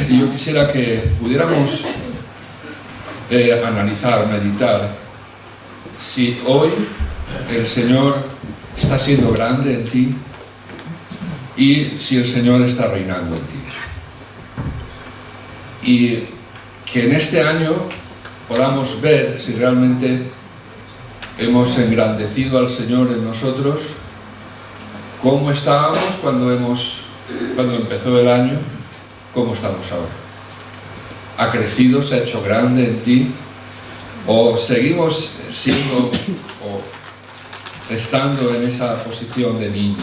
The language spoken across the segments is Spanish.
y yo quisiera que pudiéramos analizar, meditar, si hoy el Señor está siendo grande en ti y si el Señor está reinando en ti. Y que en este año podamos ver si realmente hemos engrandecido al Señor en nosotros, cómo estábamos cuando empezó el año, cómo estamos ahora. ¿Ha crecido, se ha hecho grande en ti? ¿O seguimos siendo o estando en esa posición de niño?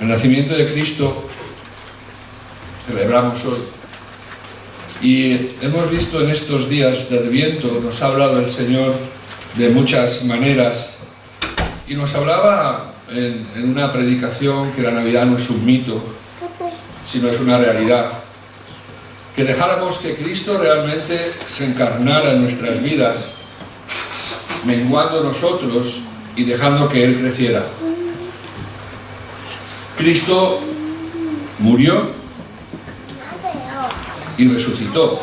El nacimiento de Cristo celebramos hoy. Y hemos visto en estos días del Adviento, nos ha hablado el Señor de muchas maneras. Y nos hablaba en una predicación que la Navidad no es un mito, sino es una realidad. Que dejáramos que Cristo realmente se encarnara en nuestras vidas, menguando nosotros y dejando que Él creciera. Cristo murió y resucitó.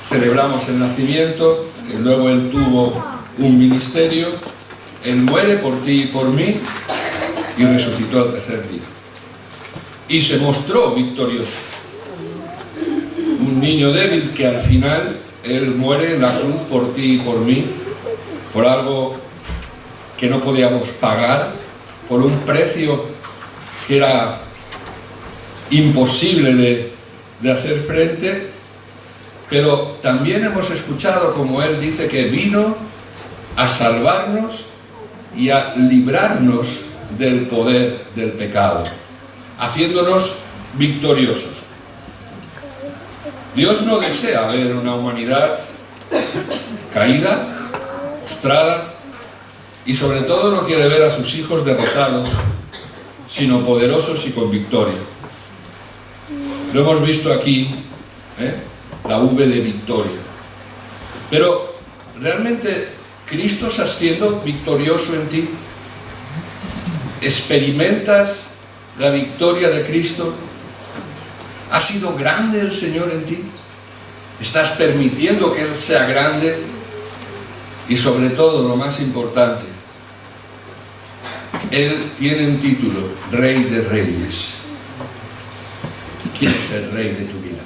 Celebramos el nacimiento, y luego Él tuvo un ministerio, Él muere por ti y por mí y resucitó al tercer día. Y se mostró victorioso. Un niño débil que al final Él muere en la cruz por ti y por mí, por algo que no podíamos pagar, por un precio que era imposible de hacer frente, pero también hemos escuchado como Él dice que vino a salvarnos y a librarnos del poder del pecado, haciéndonos victoriosos. Dios no desea ver una humanidad caída, postrada, y sobre todo no quiere ver a sus hijos derrotados, sino poderosos y con victoria. Lo hemos visto aquí, la V de victoria. Pero, ¿realmente Cristo está siendo victorioso en ti? ¿Experimentas la victoria de Cristo? ¿Ha sido grande el Señor en ti? ¿Estás permitiendo que Él sea grande? Y sobre todo, lo más importante, Él tiene un título, Rey de Reyes. ¿Quién es el Rey de tu vida?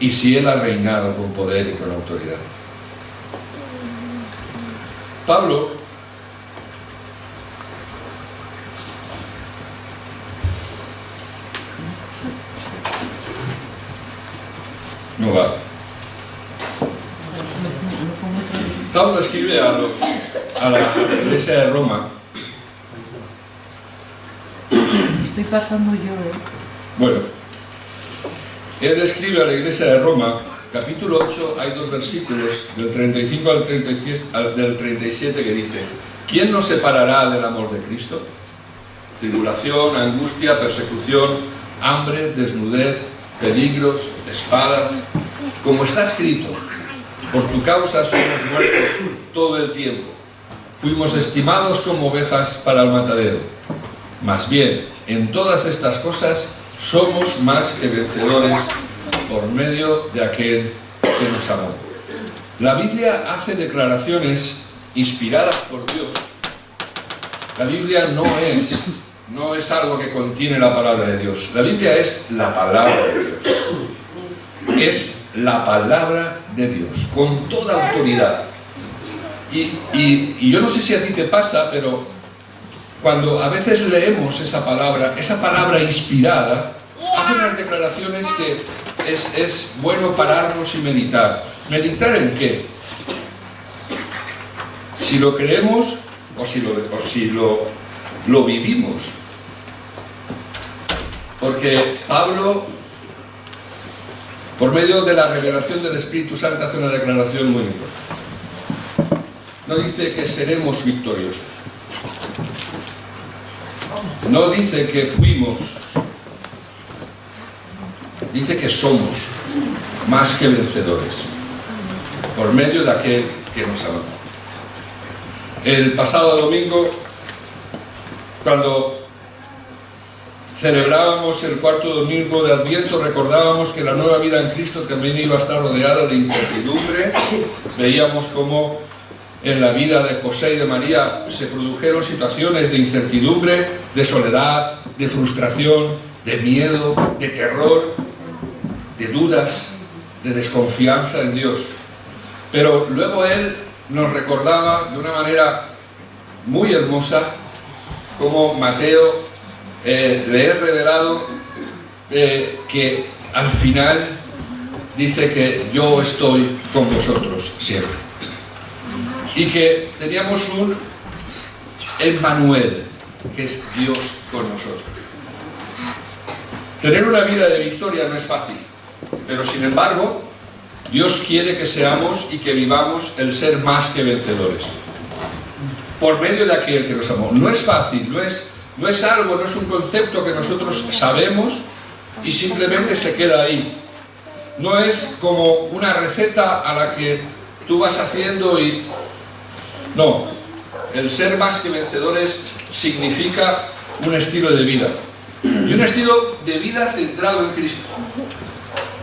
Y si Él ha reinado con poder y con autoridad. Pablo no va. Pablo escribe a la iglesia de Roma. Estoy pasando yo, Bueno, él escribe a la iglesia de Roma, capítulo 8, hay dos versículos, del 35 del 37, que dice: ¿quién nos separará del amor de Cristo? Tribulación, angustia, persecución, hambre, desnudez, peligros, espada. Como está escrito, por tu causa somos muertos todo el tiempo. Fuimos estimados como ovejas para el matadero. Más bien, en todas estas cosas somos más que vencedores por medio de aquel que nos amó. La Biblia hace declaraciones inspiradas por Dios. La Biblia no es algo que contiene la palabra de Dios. La Biblia es la palabra de Dios. Es la palabra de Dios, con toda autoridad. Y yo no sé si a ti te pasa, pero cuando a veces leemos esa palabra inspirada, hace unas declaraciones que es bueno pararnos y meditar. ¿Meditar en qué? Si lo creemos o si lo vivimos. Porque Pablo, por medio de la revelación del Espíritu Santo, hace una declaración muy importante. No dice que seremos victoriosos. No dice que fuimos. Dice que somos más que vencedores por medio de aquel que nos amó. El pasado domingo, cuando celebrábamos el cuarto domingo de Adviento, recordábamos que la nueva vida en Cristo también iba a estar rodeada de incertidumbre. Veíamos cómo en la vida de José y de María se produjeron situaciones de incertidumbre, de soledad, de frustración, de miedo, de terror, de dudas, de desconfianza en Dios. Pero luego Él nos recordaba de una manera muy hermosa cómo Mateo le he revelado que al final dice que yo estoy con vosotros siempre. Y que teníamos un Emmanuel, que es Dios con nosotros. Tener una vida de victoria no es fácil, pero sin embargo, Dios quiere que seamos y que vivamos el ser más que vencedores, por medio de aquel que nos amó. No es fácil, no es algo, no es un concepto que nosotros sabemos y simplemente se queda ahí. No es como una receta a la que tú vas haciendo y... No, el ser más que vencedores significa un estilo de vida. Y un estilo de vida centrado en Cristo.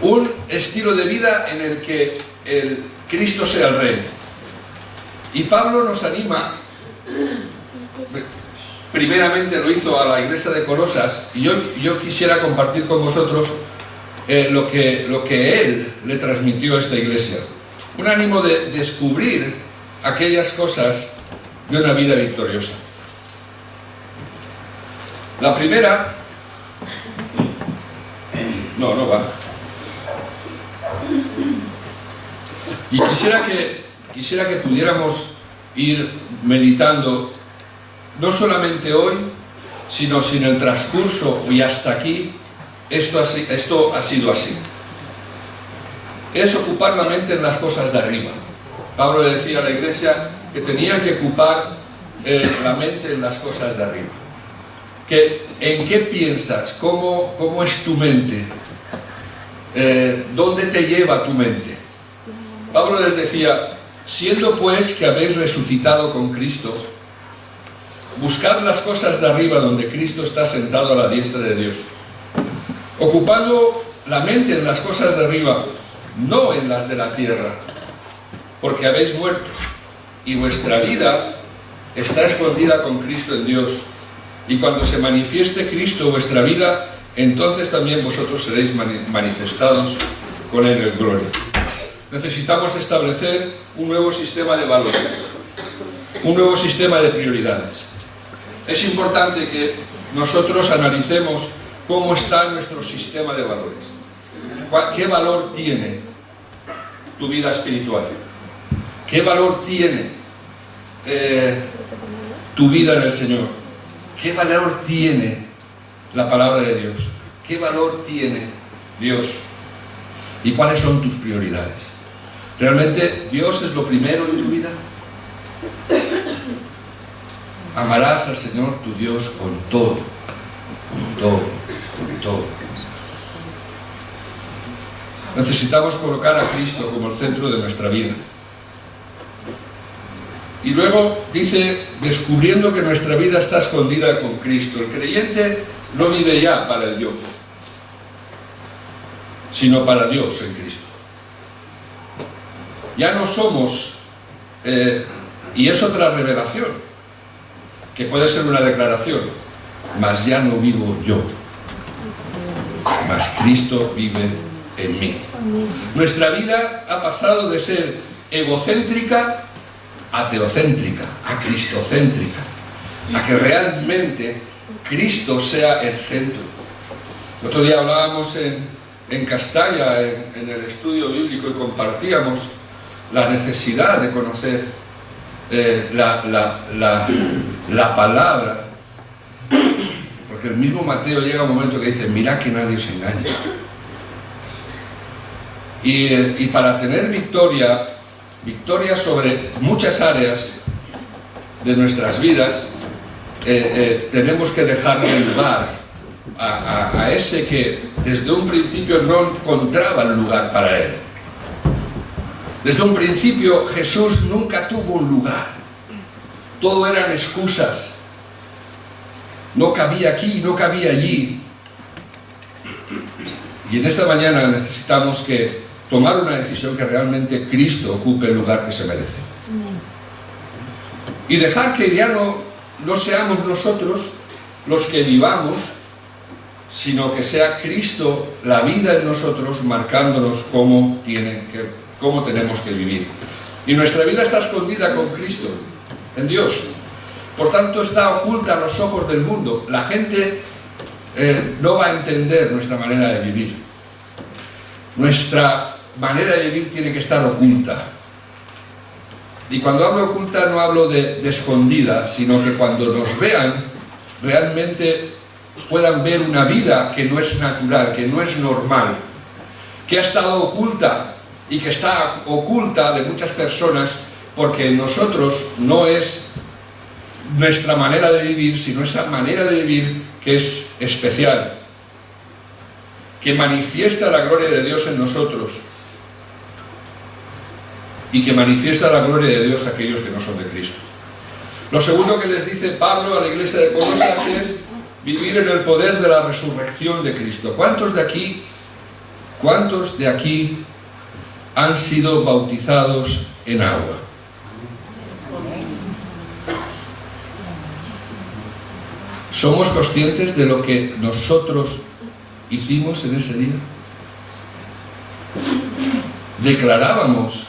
Un estilo de vida en el que el Cristo sea el Rey. Y Pablo nos anima, primeramente lo hizo a la iglesia de Colosas, y yo quisiera compartir con vosotros lo que él le transmitió a esta iglesia. Un ánimo de descubrir aquellas cosas de una vida victoriosa. La primera... No va. Y quisiera que pudiéramos ir meditando, no solamente hoy, sino sin el transcurso y hasta aquí, esto ha sido así. Es ocupar la mente en las cosas de arriba. Pablo le decía a la iglesia que tenían que ocupar la mente en las cosas de arriba. ¿En qué piensas? ¿Cómo es tu mente? ¿Dónde te lleva tu mente? Pablo les decía, siendo pues que habéis resucitado con Cristo, buscad las cosas de arriba donde Cristo está sentado a la diestra de Dios. Ocupando la mente en las cosas de arriba, no en las de la tierra, porque habéis muerto y vuestra vida está escondida con Cristo en Dios. Y cuando se manifieste Cristo vuestra vida, entonces también vosotros seréis manifestados con Él en gloria. Necesitamos establecer un nuevo sistema de valores, un nuevo sistema de prioridades. Es importante que nosotros analicemos cómo está nuestro sistema de valores. ¿Qué valor tiene tu vida espiritual? ¿Qué valor tiene tu vida en el Señor? ¿Qué valor tiene la palabra de Dios? ¿Qué valor tiene Dios? ¿Y cuáles son tus prioridades? ¿Realmente Dios es lo primero en tu vida? Amarás al Señor tu Dios con todo, con todo, con todo. Necesitamos colocar a Cristo como el centro de nuestra vida. Y luego dice, descubriendo que nuestra vida está escondida con Cristo. El creyente no vive ya para el yo, sino para Dios en Cristo. Ya no somos, y es otra revelación, que puede ser una declaración, mas ya no vivo yo, mas Cristo vive en mí. Nuestra vida ha pasado de ser egocéntrica a teocéntrica, a cristocéntrica, a que realmente Cristo sea el centro. El otro día hablábamos en Castalla, en el estudio bíblico, y compartíamos la necesidad de conocer la palabra, porque el mismo Mateo llega a un momento que dice, mirad que nadie os engañe. Y para tener victoria sobre muchas áreas de nuestras vidas, tenemos que dejarle lugar a ese que desde un principio no encontraba el lugar para él. Desde un principio Jesús nunca tuvo un lugar. Todo eran excusas. No cabía aquí, no cabía allí. Y en esta mañana necesitamos tomar una decisión que realmente Cristo ocupe el lugar que se merece. Y dejar que ya no seamos nosotros los que vivamos, sino que sea Cristo la vida en nosotros, marcándonos cómo tenemos que vivir. Y nuestra vida está escondida con Cristo, en Dios. Por tanto, está oculta a los ojos del mundo. La gente no va a entender nuestra manera de vivir. Nuestra manera de vivir tiene que estar oculta. Y cuando hablo oculta no hablo de escondida, sino que cuando nos vean, realmente puedan ver una vida que no es natural, que no es normal, que ha estado oculta y que está oculta de muchas personas, porque en nosotros no es nuestra manera de vivir, sino esa manera de vivir que es especial, que manifiesta la gloria de Dios en nosotros y que manifiesta la gloria de Dios a aquellos que no son de Cristo. Lo segundo que les dice Pablo a la iglesia de Colosas es vivir en el poder de la resurrección de Cristo. ¿Cuántos de aquí han sido bautizados en agua? ¿Somos conscientes de lo que nosotros hicimos en ese día? Declarábamos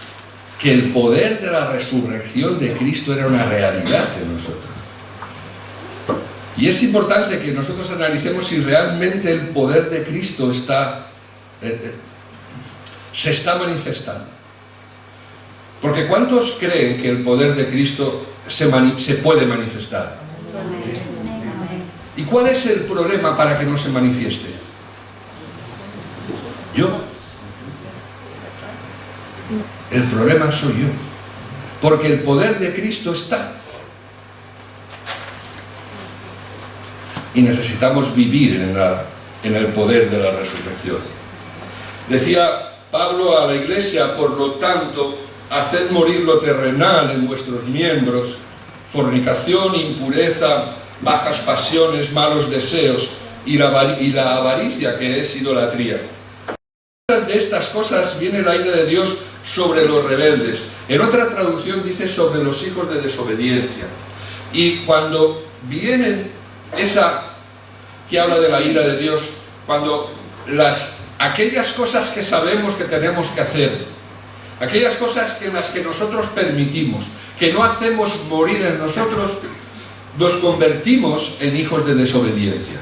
que el poder de la resurrección de Cristo era una realidad en nosotros. Y es importante que nosotros analicemos si realmente el poder de Cristo se está manifestando. Porque ¿cuántos creen que el poder de Cristo se puede manifestar? ¿Y cuál es el problema para que no se manifieste? Yo. El problema soy yo. Porque el poder de Cristo está. Y necesitamos vivir en el poder de la resurrección. Decía Pablo a la iglesia, por lo tanto, haced morir lo terrenal en vuestros miembros, fornicación, impureza, bajas pasiones, malos deseos y la avaricia, que es idolatría. De estas cosas viene la ira de Dios sobre los rebeldes. En otra traducción dice sobre los hijos de desobediencia. Y cuando vienen esa que habla de la ira de Dios, cuando aquellas cosas que sabemos que tenemos que hacer, aquellas cosas en las que nosotros permitimos, que no hacemos morir en nosotros, nos convertimos en hijos de desobediencia.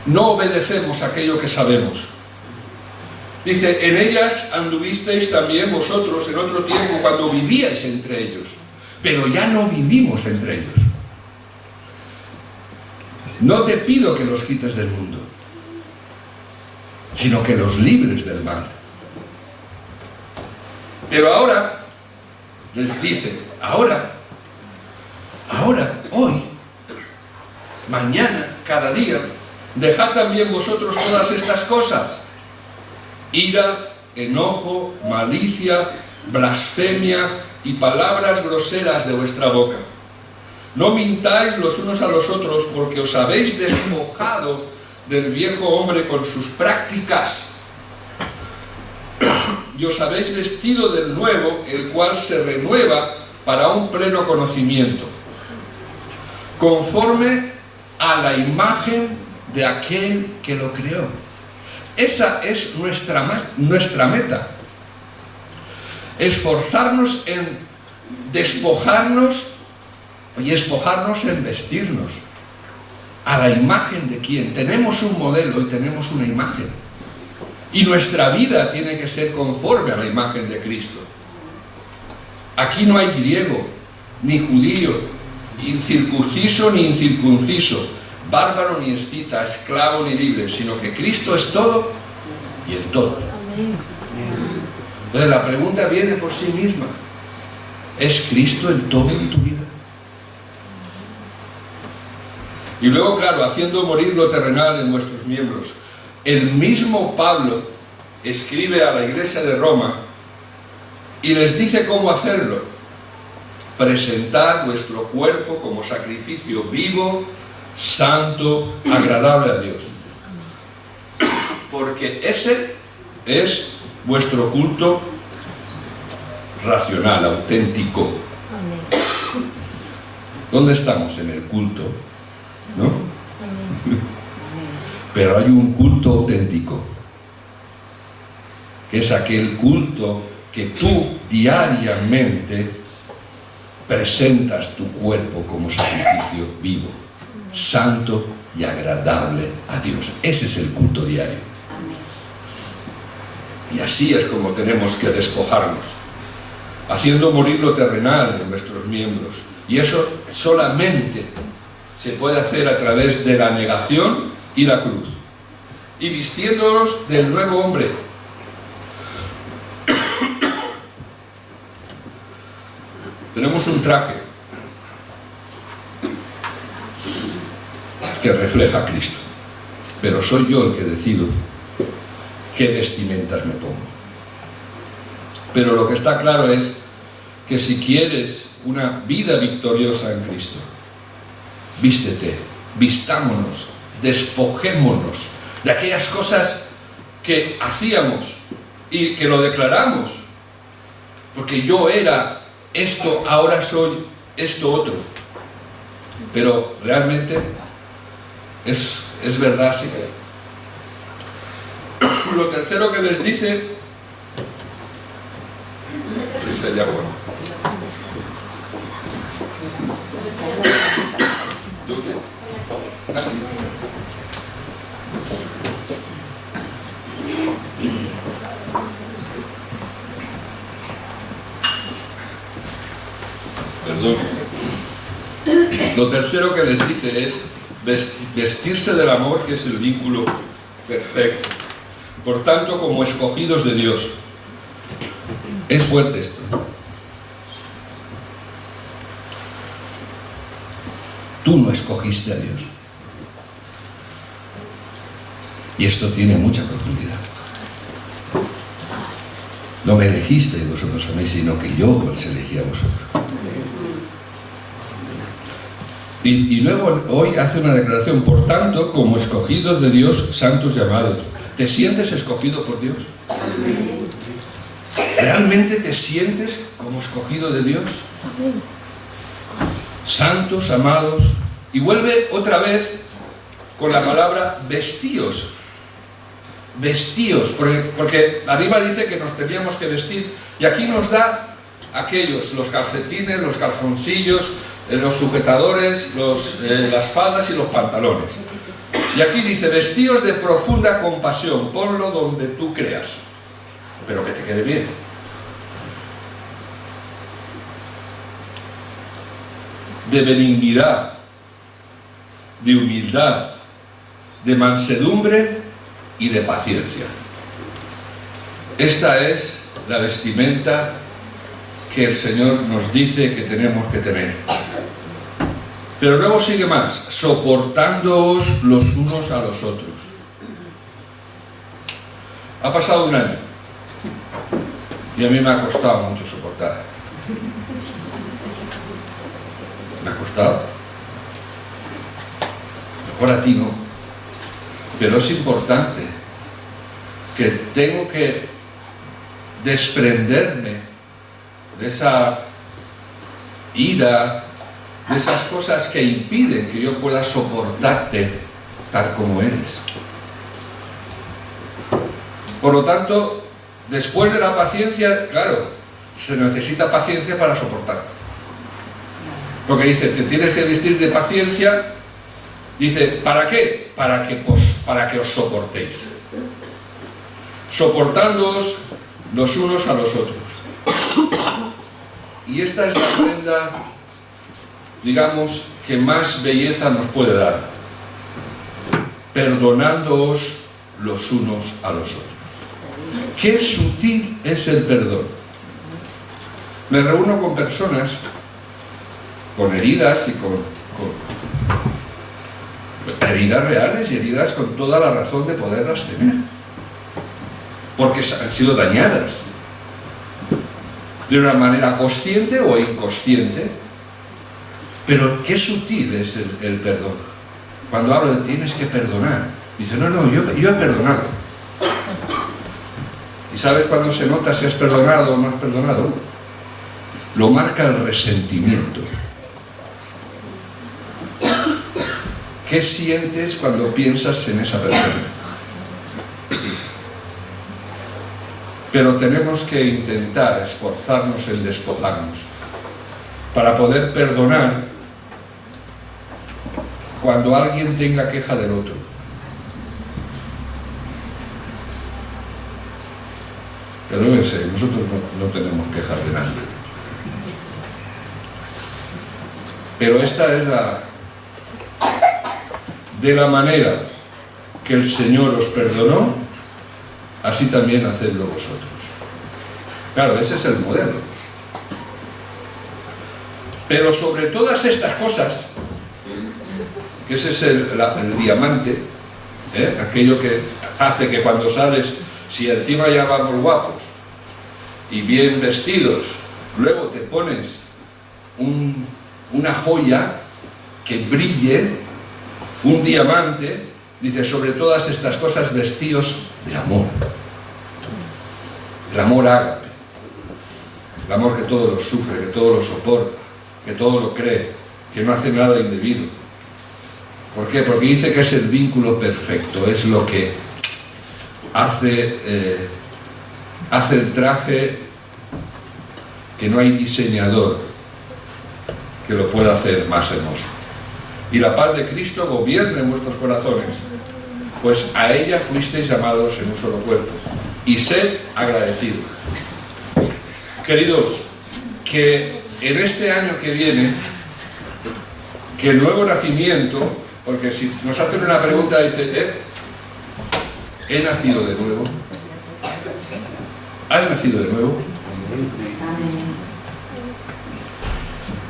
No obedecemos aquello que sabemos. Dice, en ellas anduvisteis también vosotros en otro tiempo cuando vivíais entre ellos, pero ya no vivimos entre ellos. No te pido que los quites del mundo, sino que los libres del mal. Pero ahora, les dice, ahora, hoy, mañana, cada día, dejad también vosotros todas estas cosas: ira, enojo, malicia, blasfemia y palabras groseras de vuestra boca. No mintáis los unos a los otros, porque os habéis despojado del viejo hombre con sus prácticas y os habéis vestido del nuevo, el cual se renueva para un pleno conocimiento, conforme a la imagen de aquel que lo creó. Esa es nuestra meta. Esforzarnos en despojarnos y espojarnos en vestirnos a la imagen de quién. Tenemos un modelo y tenemos una imagen. Y nuestra vida tiene que ser conforme a la imagen de Cristo. Aquí no hay griego, ni judío, incircunciso ni incircunciso, bárbaro ni escita, esclavo ni libre, sino que Cristo es todo y en todos. Entonces la pregunta viene por sí misma: ¿es Cristo el todo en tu vida? Y luego, claro, haciendo morir lo terrenal en vuestros miembros. El mismo Pablo escribe a la iglesia de Roma y les dice cómo hacerlo: presentad vuestro cuerpo como sacrificio vivo, santo, agradable a Dios. porque ese es vuestro culto racional, auténtico. ¿Dónde estamos? En el culto, ¿no? Pero hay un culto auténtico, que es aquel culto que tú diariamente presentas tu cuerpo como sacrificio vivo, santo y agradable a Dios. Ese es el culto diario. Y así es como tenemos que despojarnos, haciendo morir lo terrenal en nuestros miembros. Y eso solamente se puede hacer a través de la negación y la cruz. Y vistiéndonos del nuevo hombre. Tenemos un traje que refleja a Cristo, pero soy yo el que decido qué vestimentas me pongo. Pero lo que está claro es que si quieres una vida victoriosa en Cristo, vístete, vistámonos, despojémonos de aquellas cosas que hacíamos y que lo declaramos, porque yo era esto, ahora soy esto otro. Pero realmente es verdad, sí. Lo tercero que les dice sería bueno. Perdón. Lo tercero que les dice es vestirse del amor, que es el vínculo perfecto. Por tanto, como escogidos de Dios. Es fuerte esto. Tú no escogiste a Dios. Y esto tiene mucha profundidad. No me elegisteis vosotros a mí, sino que yo os elegí a vosotros. Y luego hoy hace una declaración, por tanto, como escogidos de Dios, santos y amados. ¿Te sientes escogido por Dios? ¿Realmente te sientes como escogido de Dios? Santos, amados. Y vuelve otra vez con la palabra vestíos. Vestíos, porque arriba dice que nos teníamos que vestir, y aquí nos da aquellos, los calcetines, los calzoncillos, los sujetadores, las faldas y los pantalones. Y aquí dice, vestíos de profunda compasión, ponlo donde tú creas, pero que te quede bien. De benignidad, de humildad, de mansedumbre y de paciencia. Esta es la vestimenta que el Señor nos dice que tenemos que tener. Pero luego sigue más, soportándoos los unos a los otros. Ha pasado un año y a mí me ha costado mucho soportar. Me ha costado. Mejor a ti no. Pero es importante que tengo que desprenderme de esa ira, de esas cosas que impiden que yo pueda soportarte tal como eres. Por lo tanto, después de la paciencia, claro, se necesita paciencia para soportar. Porque dice, te tienes que vestir de paciencia. Dice, ¿para qué? Para que os soportéis. Soportándoos los unos a los otros. Y esta es la prenda, digamos, que más belleza nos puede dar. Perdonándoos los unos a los otros. Qué sutil es el perdón. Me reúno con personas con heridas y con heridas reales y heridas con toda la razón de poderlas tener, porque han sido dañadas de una manera consciente o inconsciente. Pero qué sutil es el perdón. Cuando hablo de tienes que perdonar, dice, no, yo he perdonado. ¿Y sabes cuándo se nota si has perdonado o no has perdonado? Lo marca el resentimiento. ¿Qué sientes cuando piensas en esa persona? Pero tenemos que intentar esforzarnos en despojarnos para poder perdonar cuando alguien tenga queja del otro. Perdónense, nosotros no tenemos quejas de nadie. Pero esta es de la manera que el Señor os perdonó, así también hacedlo vosotros. Claro, ese es el modelo. Pero sobre todas estas cosas, que ese es el diamante, aquello que hace que cuando sales, si encima ya vamos guapos y bien vestidos, luego te pones una joya que brille, un diamante, dice, sobre todas estas cosas vestidos de amor. El amor ágape, el amor que todo lo sufre, que todo lo soporta, que todo lo cree, que no hace nada indebido. ¿Por qué? Porque dice que es el vínculo perfecto, es lo que hace el traje que no hay diseñador que lo pueda hacer más hermoso. Y la paz de Cristo gobierne en vuestros corazones, pues a ella fuisteis llamados en un solo cuerpo. Y sed agradecidos. Queridos, que en este año que viene, que el nuevo nacimiento, porque si nos hacen una pregunta, dice, ¿he nacido de nuevo? ¿Has nacido de nuevo?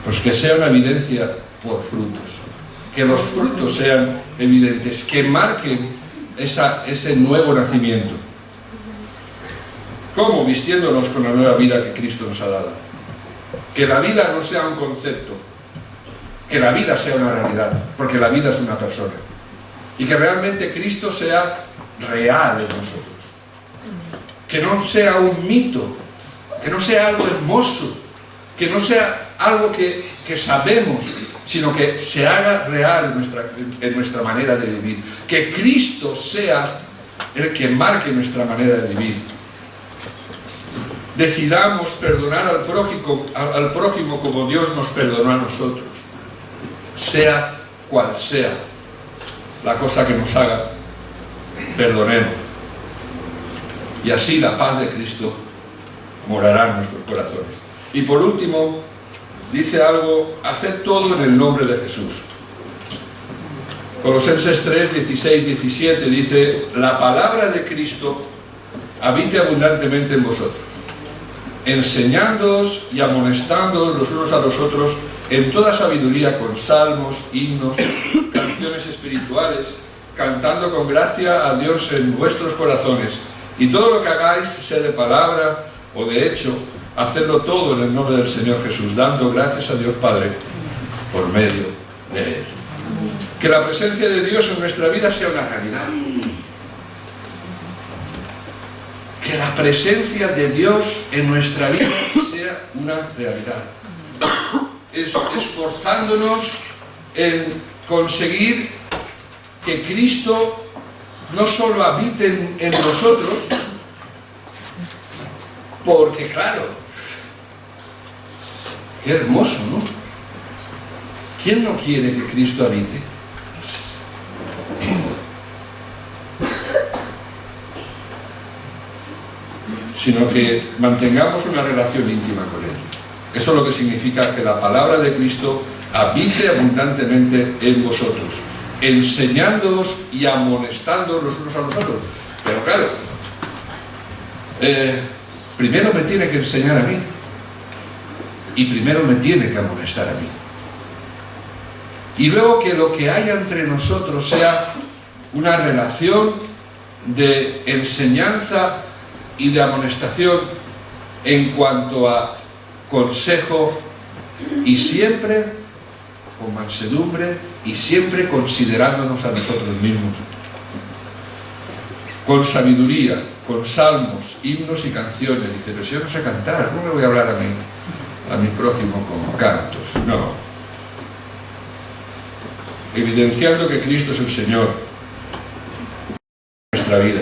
Pues que sea una evidencia por frutos. Que los frutos sean evidentes, que marquen ese nuevo nacimiento. ¿Cómo? Vistiéndonos con la nueva vida que Cristo nos ha dado. Que la vida no sea un concepto, que la vida sea una realidad, porque la vida es una persona. Y que realmente Cristo sea real en nosotros. Que no sea un mito, que no sea algo hermoso, que no sea algo que sabemos, sino que se haga real en nuestra manera de vivir. Que Cristo sea el que marque nuestra manera de vivir. Decidamos perdonar al prójimo como Dios nos perdonó a nosotros. Sea cual sea la cosa que nos haga, perdonemos. Y así la paz de Cristo morará en nuestros corazones. Y por último, dice algo, haced todo en el nombre de Jesús. Colosenses 3, 16, 17 dice, la palabra de Cristo habite abundantemente en vosotros, enseñándoos y amonestándoos los unos a los otros en toda sabiduría con salmos, himnos, canciones espirituales, cantando con gracia a Dios en vuestros corazones. Y todo lo que hagáis, sea de palabra o de hecho, hacedlo todo en el nombre del Señor Jesús, dando gracias a Dios Padre por medio de Él. Que la presencia de Dios en nuestra vida sea una realidad. Que la presencia de Dios en nuestra vida sea una realidad. Esforzándonos en conseguir que Cristo no solo habite en nosotros, porque claro, qué hermoso, ¿no? ¿Quién no quiere que Cristo habite? Sino que mantengamos una relación íntima con Él. Eso es lo que significa que la palabra de Cristo habite abundantemente en vosotros, enseñándoos y amonestándoos los unos a los otros. Pero claro, primero me tiene que enseñar a mí y primero me tiene que amonestar a mí. Y luego que lo que haya entre nosotros sea una relación de enseñanza y de amonestación en cuanto a consejo, y siempre con mansedumbre y siempre considerándonos a nosotros mismos, con sabiduría, con salmos, himnos y canciones. Dice, pero si yo no sé cantar, ¿cómo le voy a hablar a mi prójimo con cantos? No. Evidenciando que Cristo es el Señor de nuestra vida.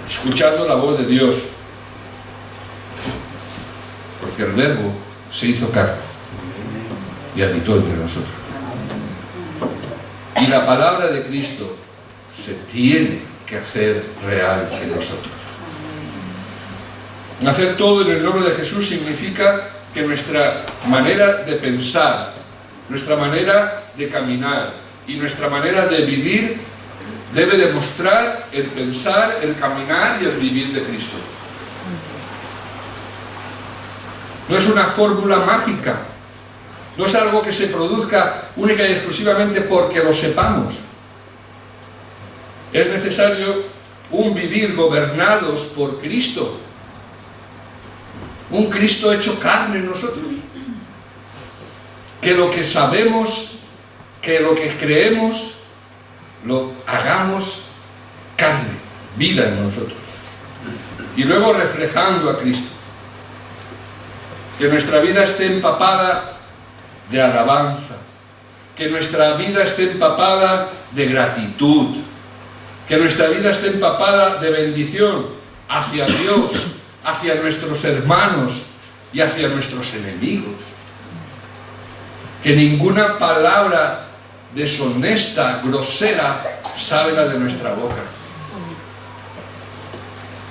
Escuchando la voz de Dios. Porque el Verbo se hizo carne y habitó entre nosotros. Y la palabra de Cristo se tiene que hacer real en nosotros. Hacer todo en el nombre de Jesús significa que nuestra manera de pensar, nuestra manera de caminar y nuestra manera de vivir debe demostrar el pensar, el caminar y el vivir de Cristo. No es una fórmula mágica, no es algo que se produzca única y exclusivamente porque lo sepamos. Es necesario un vivir gobernados por Cristo, un Cristo hecho carne en nosotros. Que lo que sabemos, que lo que creemos, lo hagamos carne, vida en nosotros. Y luego reflejando a Cristo. Que nuestra vida esté empapada de alabanza, que nuestra vida esté empapada de gratitud, que nuestra vida esté empapada de bendición hacia Dios, hacia nuestros hermanos y hacia nuestros enemigos. Que ninguna palabra deshonesta, grosera, salga de nuestra boca.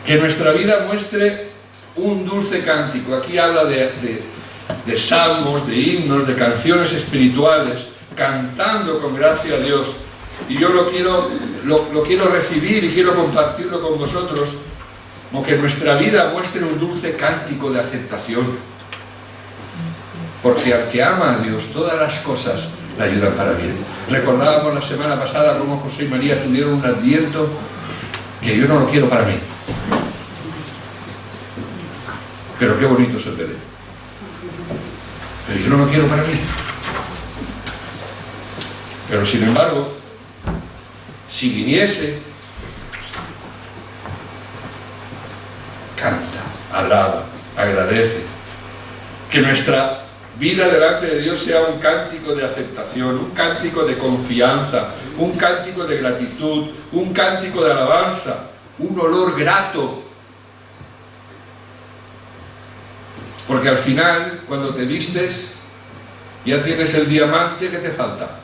Que nuestra vida muestre un dulce cántico. Aquí habla de salmos, de himnos, de canciones espirituales, cantando con gracia a Dios. Y yo lo quiero recibir y quiero compartirlo con vosotros, como que nuestra vida muestre un dulce cántico de aceptación. Porque al que ama a Dios, todas las cosas le ayudan para bien. Recordábamos la semana pasada cómo José y María tuvieron un adviento que yo no lo quiero para mí. Pero qué bonito es el bebé. Pero yo no lo quiero para mí. Pero sin embargo, si viniese, canta, alaba, agradece. Que nuestra vida delante de Dios sea un cántico de aceptación, un cántico de confianza, un cántico de gratitud, un cántico de alabanza, un olor grato. Porque al final, cuando te vistes, ya tienes el diamante que te falta.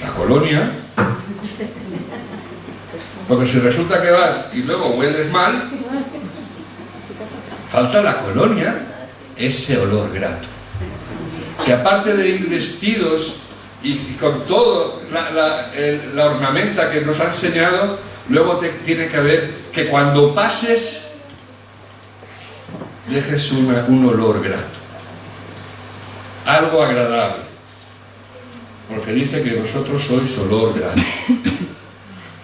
La colonia. Porque si resulta que vas y luego hueles mal, falta la colonia, ese olor grato. Que aparte de ir vestidos y con todo la ornamenta que nos ha enseñado, luego tiene que haber que cuando pases dejes un olor grato, algo agradable, porque dice que vosotros sois olor grato,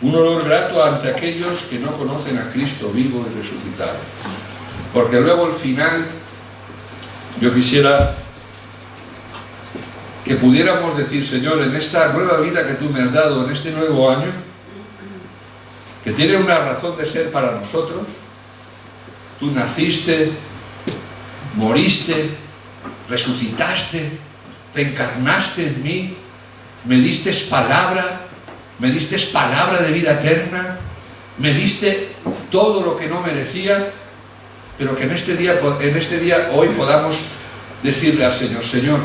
un olor grato ante aquellos que no conocen a Cristo vivo y resucitado. Porque luego al final yo quisiera que pudiéramos decir, Señor, en esta nueva vida que tú me has dado, en este nuevo año, que tiene una razón de ser para nosotros, tú naciste, moriste, resucitaste, te encarnaste en mí, me diste palabra de vida eterna, me diste todo lo que no merecía, pero que en este día hoy podamos decirle al Señor, Señor,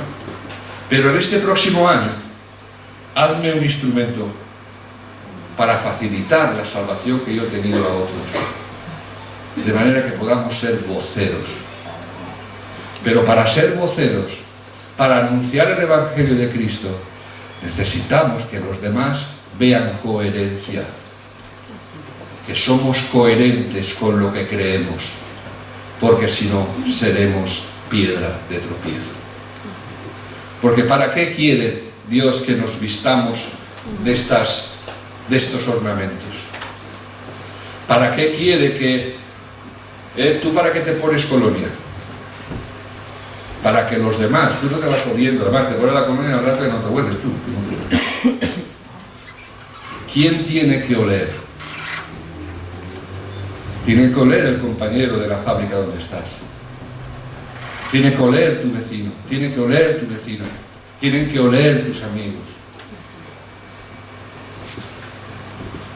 pero en este próximo año, hazme un instrumento para facilitar la salvación que yo he tenido a otros, de manera que podamos ser voceros. Pero para ser voceros, para anunciar el Evangelio de Cristo, necesitamos que los demás vean coherencia, que somos coherentes con lo que creemos, porque si no, seremos piedra de tropiezo. Porque ¿para qué quiere Dios que nos vistamos de estos ornamentos? ¿Para qué quiere que... ¿Tú para qué te pones colonia? Para que los demás, tú no te vas oliendo, además te pones la colonia al rato y no te hueles tú. ¿Quién tiene que oler? Tiene que oler el compañero de la fábrica donde estás. Tiene que oler tu vecino. Tiene que oler tu vecino. Tienen que oler tus amigos.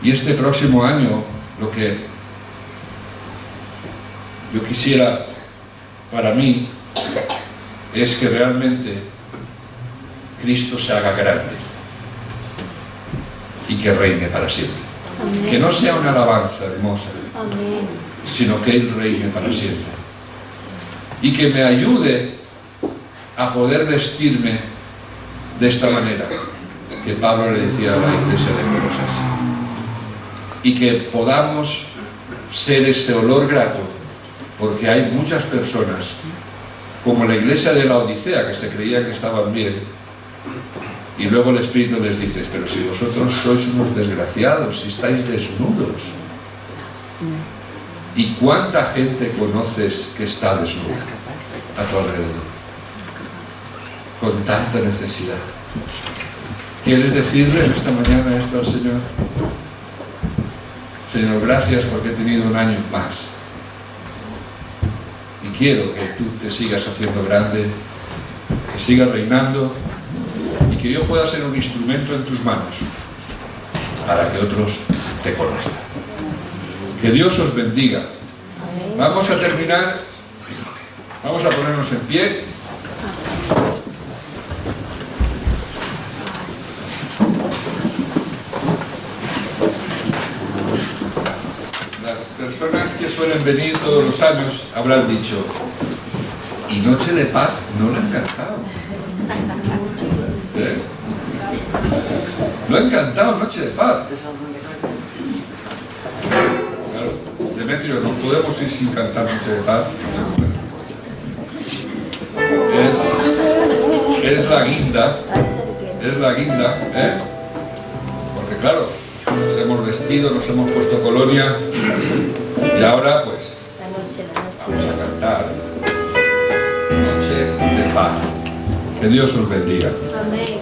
Y este próximo año, lo que yo quisiera para mí es que realmente Cristo se haga grande y que reine para siempre. Amén. Que no sea una alabanza hermosa, amén, sino que Él reine para siempre. Y que me ayude a poder vestirme de esta manera que Pablo le decía a la iglesia de Colosas. Y que podamos ser ese olor grato, porque hay muchas personas, como la iglesia de la Odisea, que se creía que estaban bien, y luego el Espíritu les dice: pero si vosotros sois unos desgraciados, si estáis desnudos. ¿Y cuánta gente conoces que está desnuda a tu alrededor? Con tanta necesidad. ¿Quieres decirle en esta mañana esto al Señor? Señor, gracias porque he tenido un año más. Y quiero que tú te sigas haciendo grande, que sigas reinando, y que yo pueda ser un instrumento en tus manos para que otros te conozcan. Que Dios os bendiga. Vamos a terminar, vamos a ponernos en pie. Las personas que suelen venir todos los años habrán dicho: ¿y Noche de Paz no la han cantado? ¿Eh? No han cantado Noche de Paz. Claro, Demetrio, no podemos ir sin cantar Noche de Paz. Es la guinda, ¿eh? Porque claro, nos hemos vestido, nos hemos puesto colonia y ahora pues vamos a cantar Noche de Paz. Que Dios os bendiga. Amén.